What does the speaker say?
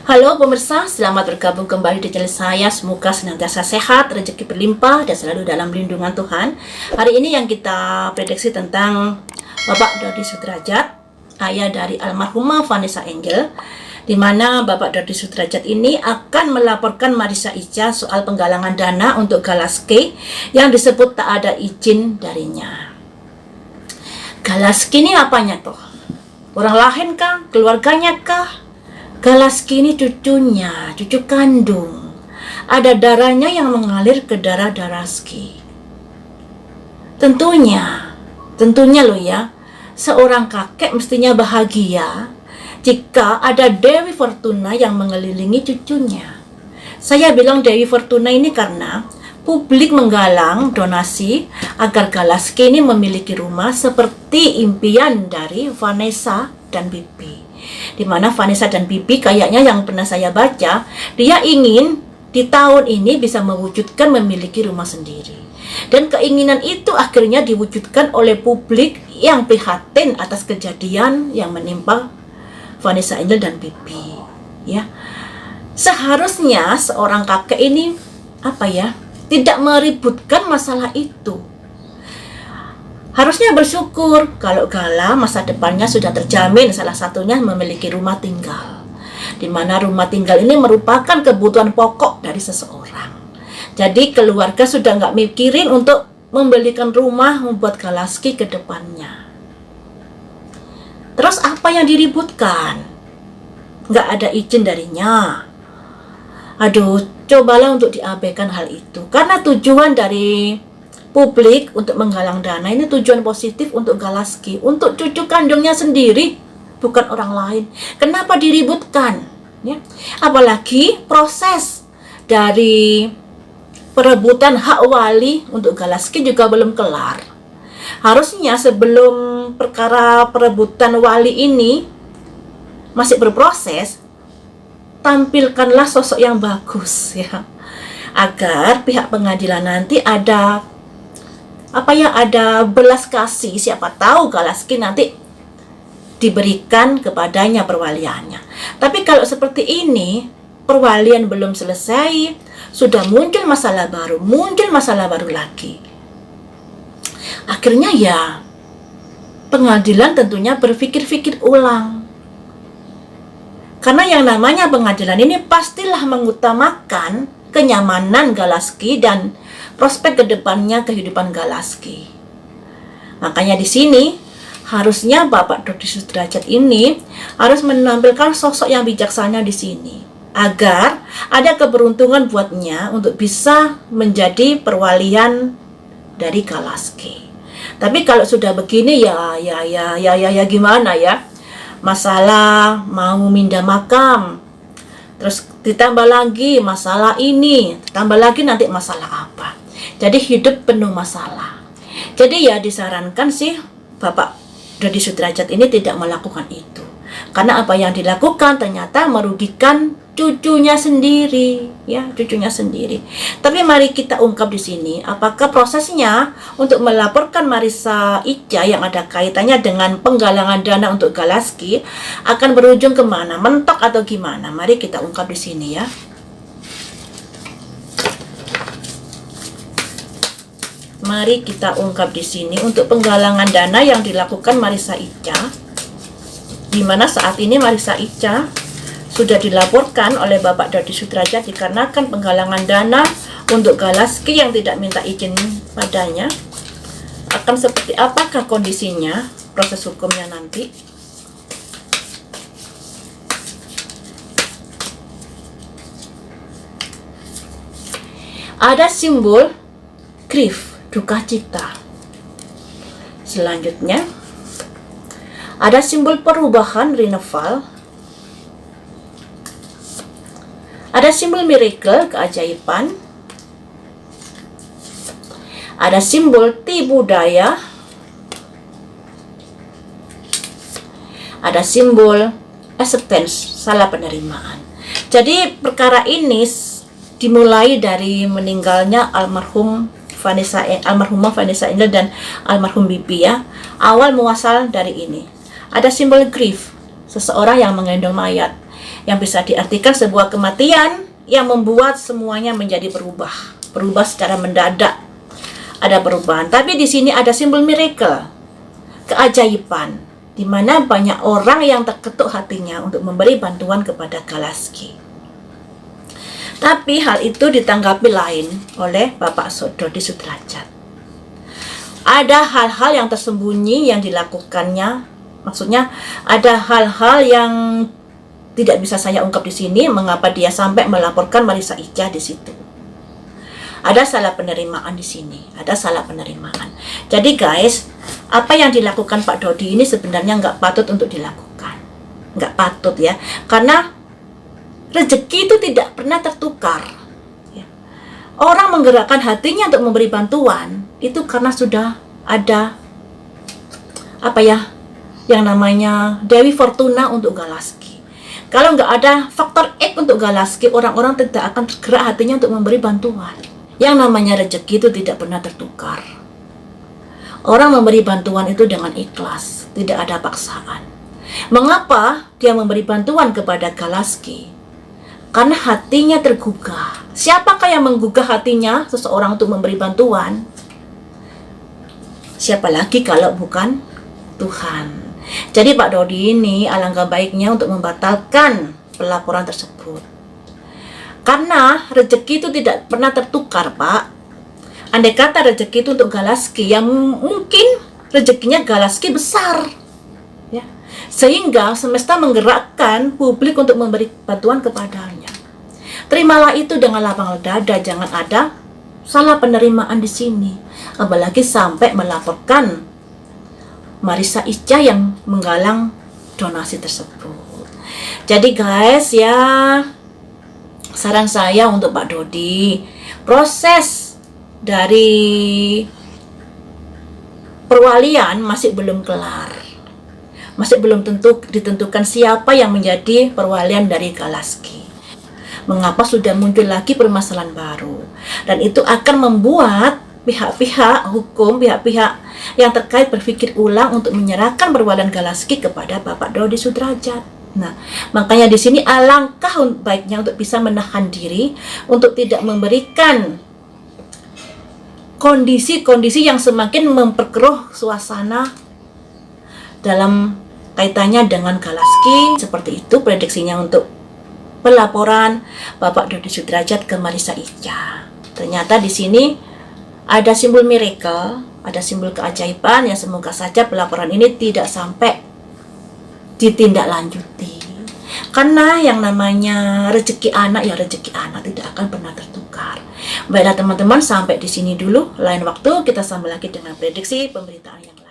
Halo pemirsa, selamat bergabung kembali di channel saya. Semoga senantiasa sehat, rezeki berlimpah, dan selalu dalam lindungan Tuhan. Hari ini yang kita prediksi tentang Bapak Dodi Sudrajat, ayah dari almarhumah Vanessa Angel, di mana Bapak Dodi Sudrajat ini akan melaporkan Marissa Ica soal penggalangan dana untuk Galaski yang disebut tak ada izin darinya. Galaski ini apanya toh? Orang lain kah? Keluarganya kah? Galaski ini cucunya, cucu kandung. Ada darahnya yang mengalir ke darah Daraski. Tentunya loh ya, seorang kakek mestinya bahagia jika ada Dewi Fortuna yang mengelilingi cucunya. Saya bilang Dewi Fortuna ini karena publik menggalang donasi agar Galaski ini memiliki rumah seperti impian dari Vanessa dan Bibi. Di mana Vanessa dan Bibi kayaknya yang pernah saya baca, dia ingin di tahun ini bisa mewujudkan memiliki rumah sendiri. Dan keinginan itu akhirnya diwujudkan oleh publik yang prihatin atas kejadian yang menimpa Vanessa Angel dan Bibi. Ya, seharusnya seorang kakek ini tidak meributkan masalah itu. Harusnya bersyukur kalau Gala masa depannya sudah terjamin, salah satunya memiliki rumah tinggal. Di mana rumah tinggal ini merupakan kebutuhan pokok dari seseorang. Jadi keluarga sudah nggak mikirin untuk membelikan rumah membuat Galaski ke depannya. Terus apa yang diributkan? Nggak ada izin darinya. Aduh, cobalah untuk diabaikan hal itu. Karena tujuan dari publik untuk menggalang dana ini tujuan positif untuk Galaski, untuk cucu kandungnya sendiri, bukan orang lain. Kenapa diributkan? Ya. Apalagi proses dari perebutan hak wali untuk Galaski juga belum kelar. Harusnya sebelum perkara perebutan wali ini masih berproses, tampilkanlah sosok yang bagus ya, agar pihak pengadilan nanti ada belas kasih. Siapa tahu Galaski nanti diberikan kepadanya perwaliannya. Tapi kalau seperti ini, perwalian belum selesai, sudah muncul masalah baru lagi. Akhirnya ya, pengadilan tentunya berpikir-pikir ulang. Karena yang namanya pengadilan ini pastilah mengutamakan kenyamanan Galaski dan prospek kedepannya kehidupan Galaski. Makanya di sini harusnya Bapak Dodi Sudrajat ini harus menampilkan sosok yang bijaksana di sini, agar ada keberuntungan buatnya untuk bisa menjadi perwalian dari Galaski. Tapi kalau sudah begini ya gimana ya? Masalah mau mindah makam, terus ditambah lagi masalah ini, ditambah lagi nanti masalah apa. Jadi hidup penuh masalah. Jadi ya disarankan sih Bapak Dodi Sudrajat ini tidak melakukan itu. Karena apa yang dilakukan ternyata merugikan cucunya sendiri, ya, cucunya sendiri. Tapi mari kita ungkap di sini apakah prosesnya untuk melaporkan Marissa Ica yang ada kaitannya dengan penggalangan dana untuk Galaski akan berujung kemana, mentok atau gimana? Mari kita ungkap di sini ya. Mari kita ungkap di sini untuk penggalangan dana yang dilakukan Marissa Ica, di mana saat ini Marissa Ica sudah dilaporkan oleh Bapak Dodi Sudrajat dikarenakan penggalangan dana untuk Galaski yang tidak minta izin padanya. Akan seperti apakah kondisinya, proses hukumnya nanti? Ada simbol grief, duka cita. Selanjutnya ada simbol perubahan, renewal. Ada simbol miracle, keajaiban. Ada simbol tipu daya. Ada simbol acceptance, salah penerimaan. Jadi perkara ini dimulai dari meninggalnya almarhumah Vanessa Angel dan almarhum Bibi ya. Awal muasal dari ini. Ada simbol grief, seseorang yang menggendong mayat. yang bisa diartikan sebuah kematian yang membuat semuanya menjadi berubah secara mendadak. Ada perubahan, tapi di sini ada simbol miracle, keajaiban, di mana banyak orang yang terketuk hatinya untuk memberi bantuan kepada Galaski. Tapi hal itu ditanggapi lain oleh Bapak Dodi Sudrajat. Ada hal-hal yang tersembunyi yang dilakukannya, maksudnya ada hal-hal yang tidak bisa saya ungkap di sini, mengapa dia sampai melaporkan Marissa Ija di situ. Ada salah penerimaan di sini, ada salah penerimaan. Jadi guys, apa yang dilakukan Pak Dodi ini sebenarnya nggak patut untuk dilakukan. Nggak patut ya, karena rezeki itu tidak pernah tertukar. Ya. Orang menggerakkan hatinya untuk memberi bantuan, itu karena sudah ada, yang namanya Dewi Fortuna untuk Galaski. Kalau nggak ada faktor X untuk Galaski, orang-orang tidak akan tergerak hatinya untuk memberi bantuan. Yang namanya rezeki itu tidak pernah tertukar. Orang memberi bantuan itu dengan ikhlas, tidak ada paksaan. Mengapa dia memberi bantuan kepada Galaski? Karena hatinya tergugah. Siapakah yang menggugah hatinya seseorang untuk memberi bantuan? Siapa lagi kalau bukan Tuhan? Jadi Pak Dodi ini alangkah baiknya untuk membatalkan pelaporan tersebut. Karena rezeki itu tidak pernah tertukar, Pak. Andai kata rezeki itu untuk Galaski, yang mungkin rezekinya Galaski besar, ya, sehingga semesta menggerakkan publik untuk memberi bantuan kepadanya. Terimalah itu dengan lapang dada, jangan ada salah penerimaan di sini, apalagi sampai melaporkan Marissa Ija yang menggalang donasi tersebut. Jadi guys ya, saran saya untuk Pak Dodi, proses dari perwalian masih belum kelar. Masih belum ditentukan siapa yang menjadi perwalian dari Galaski. Mengapa sudah muncul lagi permasalahan baru? Dan itu akan membuat pihak-pihak hukum, pihak-pihak yang terkait berpikir ulang untuk menyerahkan perwalian Galaski kepada Bapak Dodi Sudrajat. Nah, makanya di sini alangkah baiknya untuk bisa menahan diri untuk tidak memberikan kondisi-kondisi yang semakin memperkeruh suasana dalam kaitannya dengan Galaski. Seperti itu prediksinya untuk pelaporan Bapak Dodi Sudrajat ke Marissa Ija. Ternyata di sini ada simbol miracle, ada simbol keajaiban yang semoga saja pelaporan ini tidak sampai ditindaklanjuti. Karena yang namanya rezeki anak ya rezeki anak, tidak akan pernah tertukar. Baiklah teman-teman, sampai di sini dulu. Lain waktu kita sambung lagi dengan prediksi pemberitaan yang lain.